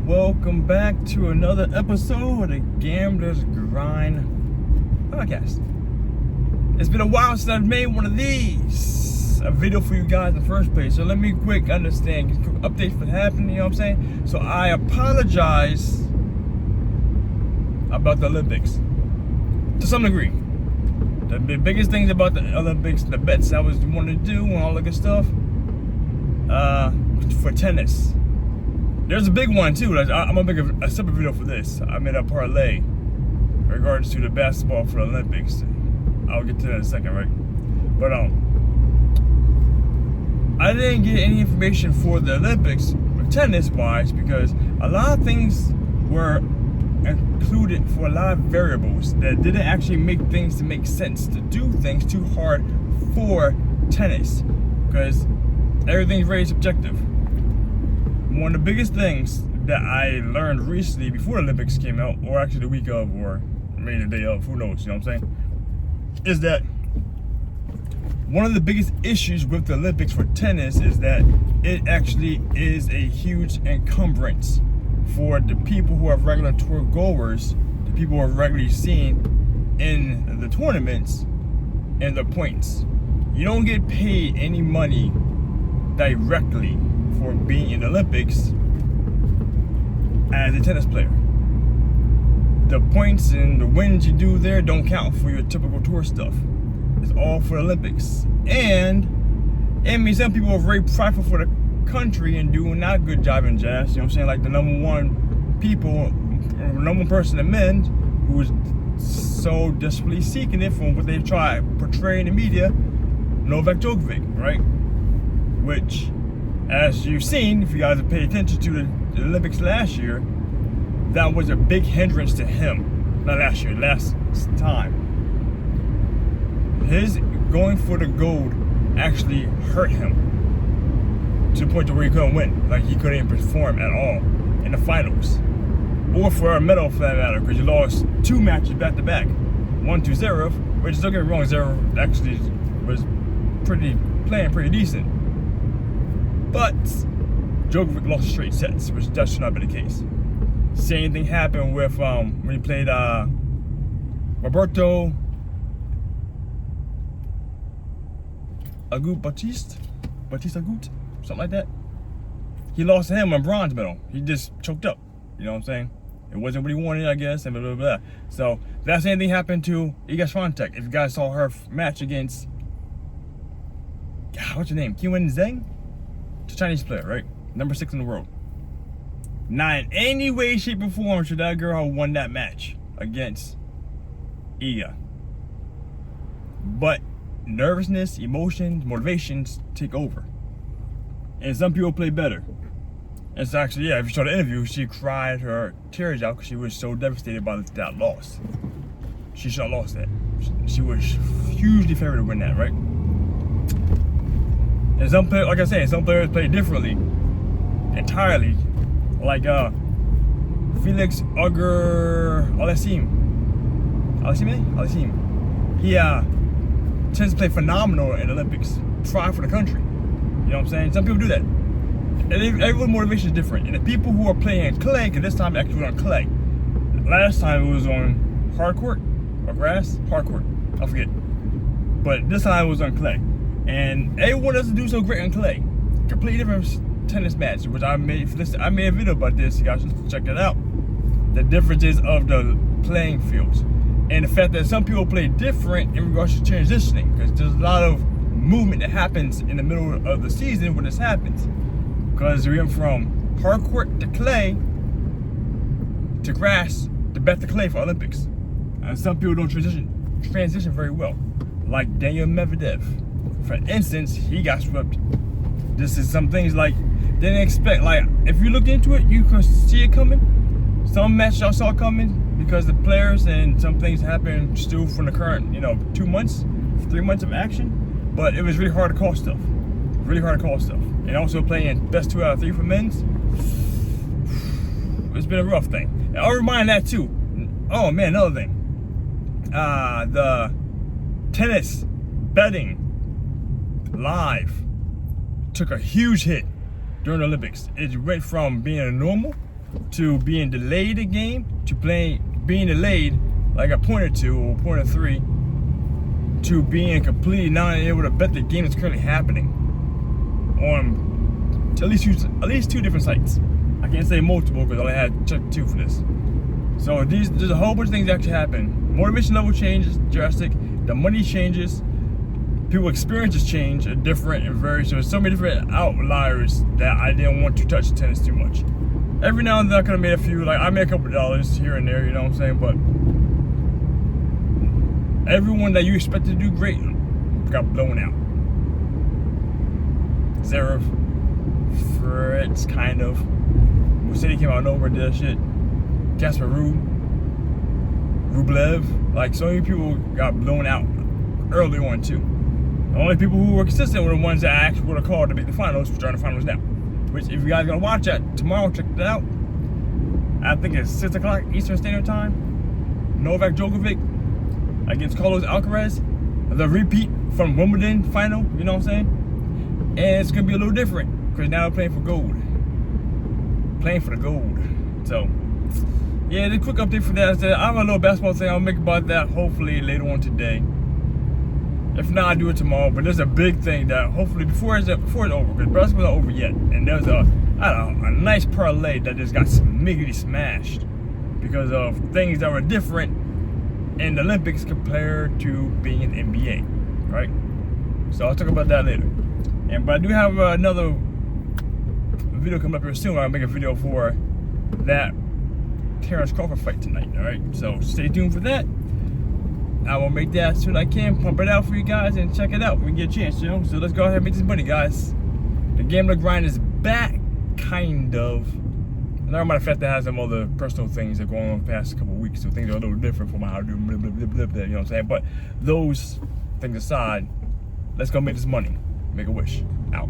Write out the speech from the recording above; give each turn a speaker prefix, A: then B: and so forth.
A: welcome back to another episode of the Gambler's Grind podcast. It's been a while since I've made one of these, a video for you guys in the first place. So let me quick understand, quick updates what happened, you know what I'm saying? So I apologize about the Olympics to some degree. The biggest things about the Olympics, the bets I was wanting to do and all that good stuff, for tennis. There's a big one too. I'm gonna make a separate video for this. I made a parlay in regards to the basketball for the Olympics. I'll get to that in a second, right? But I didn't get any information for the Olympics tennis wise because a lot of things were included for a lot of variables that didn't actually make things to make sense, to do things too hard for tennis, because everything's very subjective. One of the biggest things that I learned recently before the Olympics came out, or actually the week of, or maybe the day of, who knows, you know what I'm saying, is that one of the biggest issues with the Olympics for tennis is that it actually is a huge encumbrance for the people who are regular tour goers, the people who are regularly seen in the tournaments and the points. You don't get paid any money directly for being in the Olympics as a tennis player. The points and the wins you do there don't count for your typical tour stuff. It's all for the Olympics. And some people are very prideful for the country and doing not a good job in jazz. You know what I'm saying? Like the number one person in men who is so desperately seeking it from what they try to portray in the media, Novak Djokovic, right? Which, as you've seen, if you guys have paid attention to the Olympics last year, that was a big hindrance to him. Not last year, last time. His going for the gold actually hurt him to the point to where he couldn't win. Like he couldn't even perform at all in the finals. Or for a medal for that matter, because you lost 2 matches back to back. 1 to Zverev, which don't get me wrong, Zverev actually was playing pretty decent. But Djokovic lost straight sets, which that should not be the case. Same thing happened with when he played Roberto Bautista Agut, something like that. He lost to him on bronze medal. He just choked up. You know what I'm saying? It wasn't what he wanted, I guess, and blah, blah, blah. So that same thing happened to Iga Swiatek. If you guys saw her match against, what's her name? Qin Zheng? It's a Chinese player, right? Number 6 in the world. Not in any way, shape, or form should that girl have won that match against Iga. But nervousness, emotions, motivations take over. And some people play better. It's actually, if you saw the interview, she cried her tears out because she was so devastated by that loss. She should have lost that. She was hugely favored to win that, right? And some players, like I said, some players play differently, entirely. Like Felix Auger-Aliassime. He tends to play phenomenal in the Olympics, try for the country. You know what I'm saying? Some people do that. And everyone's motivation is different. And the people who are playing clay, because this time it actually was on clay. Last time it was on hard court or grass, hard court. I forget. But this time it was on clay. And everyone doesn't do so great on clay. Completely different tennis match, which I made a video about this. You guys should check it out. The differences of the playing fields. And the fact that some people play different in regards to transitioning. Because there's a lot of movement that happens in the middle of the season when this happens. Because we went from hard court to clay to grass to back to clay for Olympics. And some people don't transition very well. Like Daniel Medvedev. For instance, he got swept. This is some things like they didn't expect. Like if you look into it, you can see it coming. Some matches y'all saw coming because the players and some things happen still from the current, 2 months, 3 months of action. But it was really hard to call stuff. Really hard to call stuff. And also playing best 2 out of 3 for men's. It's been a rough thing. And I'll remind that too. Oh man, another thing. The tennis betting live took a huge hit during the Olympics. It went from being a normal to being delayed a game to being delayed like a point or 2 or point or 3 to being completely not able to bet the game that's currently happening on at least 2 different sites. I can't say multiple because I only had checked 2 for this. So there's a whole bunch of things that actually happen. Motivation level changes drastic. The money changes. People's experiences change are different and very. So there's so many different outliers that I didn't want to touch the tennis too much. Every now and then I could have made a few. Like I made a couple dollars here and there. You know what I'm saying? But everyone that you expected to do great got blown out. Zverev, Fritz, kind of. Musetti came out of nowhere and did that shit. Casper Ruud, Rublev, like so many people got blown out early on too. The only people who were consistent were the ones that actually would have called to make the finals, which are in the finals now. Which, if you guys are gonna watch that tomorrow, check it out. I think it's 6 o'clock Eastern Standard Time. Novak Djokovic against Carlos Alcaraz, the repeat from Wimbledon final. You know what I'm saying? And it's gonna be a little different because now they're playing for gold, playing for the gold. So. Yeah, the quick update for that is that I have a little basketball thing I'll make about that hopefully later on today. If not, I'll do it tomorrow. But there's a big thing that hopefully before it's over, because basketball's not over yet. And there's a nice parlay that just got smiggity smashed because of things that were different in the Olympics compared to being in the NBA, right? So I'll talk about that later. But I do have another video coming up here soon. I'll make a video for that Terence Crawford fight tonight, alright? So stay tuned for that. I will make that as soon as I can, pump it out for you guys and check it out when we get a chance, you know? So let's go ahead and make this money, guys. The Gambler Grind is back, kind of. Never mind the fact that I have some other personal things that are going on the past couple of weeks, so things are a little different from how I do blah, blah, blah, blah, blah, you know what I'm saying? But those things aside, let's go make this money. Make a wish. Out.